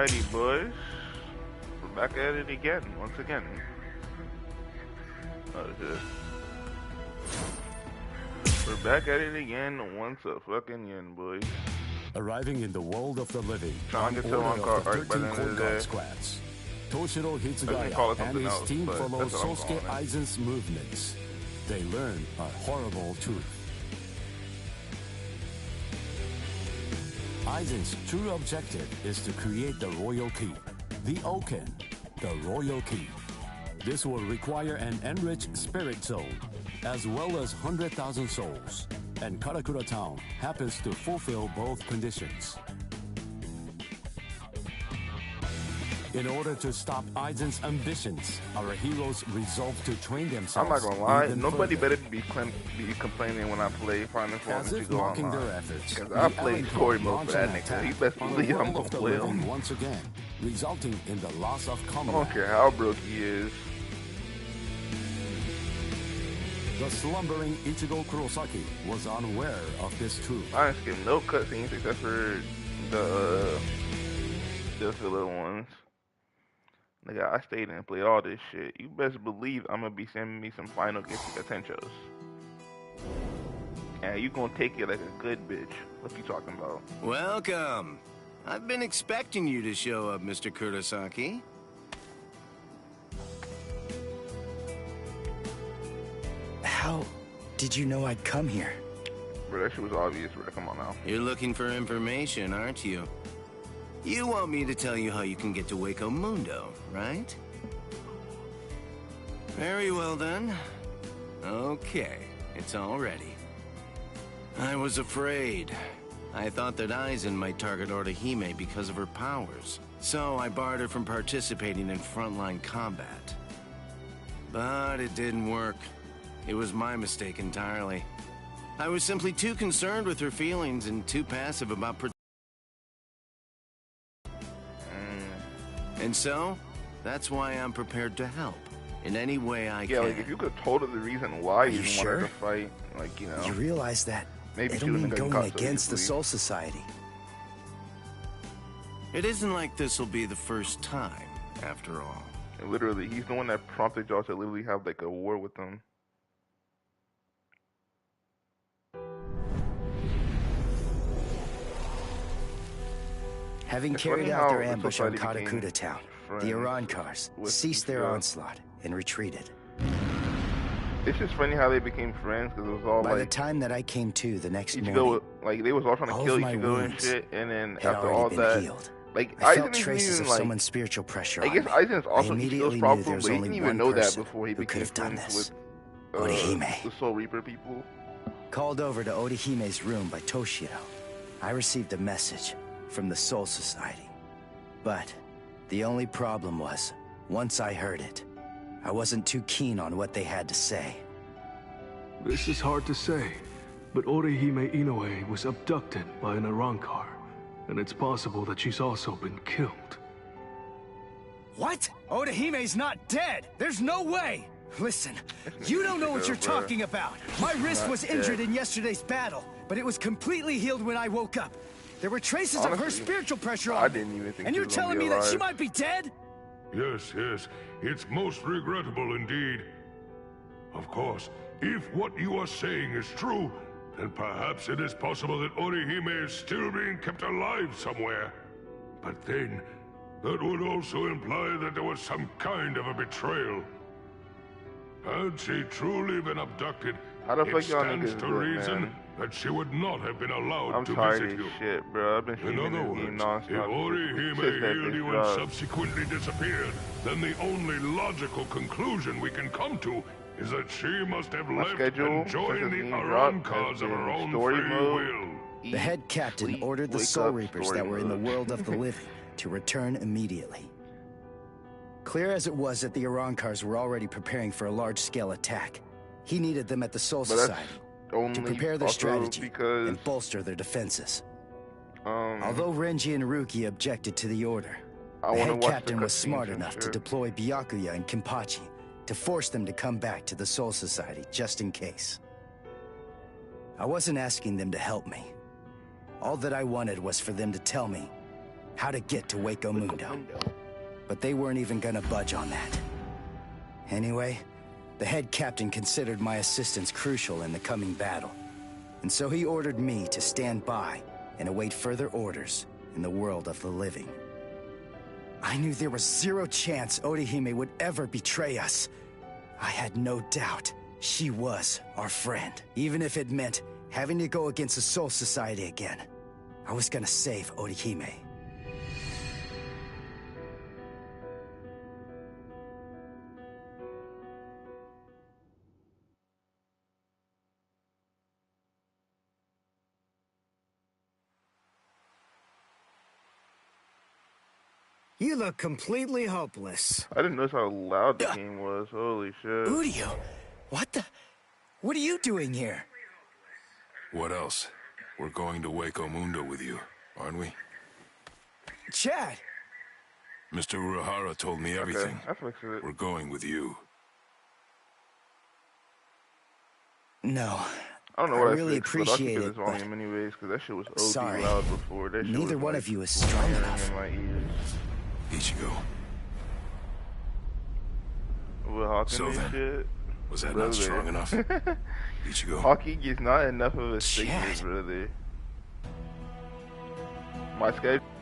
Alrighty, boys. We're back at it again, once again. Oh, shit. We're back at it again, once a fucking yen, boys. Arriving in the world of the living, Trying to get to one card arc by the end of the day. squads. Toshiro Hitsugaya and his else, team but follow that's what I'm Sosuke calling it. Aizen's movements. They learn a horrible truth. Aizen's true objective is to create the royal key, the Oken, the royal key. This will require an enriched spirit zone, as well as 100,000 souls. And Karakura Town happens to fulfill both conditions. In order to stop Aizen's ambitions, our heroes resolve to train themselves. I'm not gonna lie, even nobody further. better be complaining when I play Final As Fantasy if Go mocking Online. their efforts, Because the I played Allen story Club mode for launched that an nigga. attack You best on the believe I'm world gonna of the play living him. once again, resulting in the loss of I combat. don't care how broke he is. The slumbering Ichigo Kurosaki was unaware of this truth. I didn't skip no cutscenes except for the filler ones. Nigga, I stayed and played all this shit. You best believe I'm gonna be sending me some Final Fantasy Attentions. And you gonna take it like a good bitch. What you talking about? Welcome. I've been expecting you to show up, Mr. Kurosaki. How did you know I'd come here? Bro, that shit was obvious, bro. Come on now. You're looking for information, aren't you? You want me to tell you how you can get to Waco Mundo, right? Very well then. Okay, it's all ready. I was afraid. I thought that Aizen might target Orihime because of her powers, so I barred her from participating in frontline combat. But it didn't work. It was my mistake entirely. I was simply too concerned with her feelings and too passive about And so, that's why I'm prepared to help in any way I Yeah, can. like if you could have told her the reason why you you wanted sure? to fight, like, you know. You realize that Maybe it'll she mean wouldn't have going gotten caught so against the easily. Soul Society. It isn't like this will be the first time, after all. And literally, he's the one that prompted y'all to literally have like a war with them. Having It's carried funny out how their the ambush on society became Karakura Town, friends the Arancars with ceased their Ichigo. onslaught and retreated. It's just funny how they became friends because it was all By the like time that I came to the next Ichigo, morning, like they was all trying to all kill of my Ichigo and wounds shit, and then had after already all been that, healed. like I Aizen felt didn't traces even of like. someone's spiritual pressure I guess on me. Aizen's I also immediately Ichigo's knew problem, there was but he only didn't even one know that person before he who could became have done friends this. with Orihime. the Soul Reaper people. Called over to Orihime's room by Toshiro, I received a message from the Soul Society. But the only problem was, once I heard it, I wasn't too keen on what they had to say. This is hard to say, but Orihime Inoue was abducted by an Arankar, and it's possible that she's also been killed. What? Odahime's not dead! There's no way! Listen, you don't know what you're talking about. My wrist was injured in yesterday's battle, but it was completely healed when I woke up. There were traces of her Honestly, spiritual pressure I on me. didn't even think And she you're was gonna telling be me that she alive. might be dead? Yes, yes. It's most regrettable indeed. Of course, if what you are saying is true, then perhaps it is possible that Orihime is still being kept alive somewhere. But then, that would also imply that there was some kind of a betrayal. Had she truly been abducted, How the it fuck y'all stands niggas to do it, reason man? that she would not have been allowed I'm to tired visit of you. this shit, bro. I've been In streaming other this game words, if nonstop Orihime since that healed bitch you and dropped. subsequently disappeared, then the only logical conclusion we can come to is that she must have My left schedule and since joined this the game dropped has Arancars of her been own story free mode, will. The head captain sleep, ordered the wake Soul up, Reapers story that were in the mode. world of the living to return immediately. Clear as it was that the Arancars were already preparing for a large-scale attack, he needed them at the Soul But that's Society only to prepare their also strategy because and bolster their defenses. um Although Renji and Ruki objected to the order, I the wanna head watch the captain was cutscenes smart and enough to shit. deploy Byakuya and Kenpachi to force them to come back to the Soul Society just in case. I wasn't asking them to help me. All that I wanted was for them to tell me how to get to Waco Mundo. But they weren't even gonna budge on that. Anyway, the head captain considered my assistance crucial in the coming battle. And so he ordered me to stand by and await further orders in the world of the living. I knew there was zero chance Orihime would ever betray us. I had no doubt she was our friend, even if it meant having to go against the Soul Society again. I was gonna save Orihime. You look completely hopeless. I didn't notice how loud the game was. Holy shit. Udio, what are you doing here? What else? We're going to Waco Mundo with you, aren't we? Chad! Mr. Urahara told me everything. Okay, that makes it. We're going with you. No. I don't know I what really fixed, but I'll keep appreciate this it, but volume anyways, because that shit was OD sorry. loud before. That shit Neither was one like of you is strong blaring enough. in my ears. Ichigo. With Hawking So and then, shit. was that Brother. not strong enough? Ichigo. Hawking is not enough of a Chad. sickness, brother. My schedule.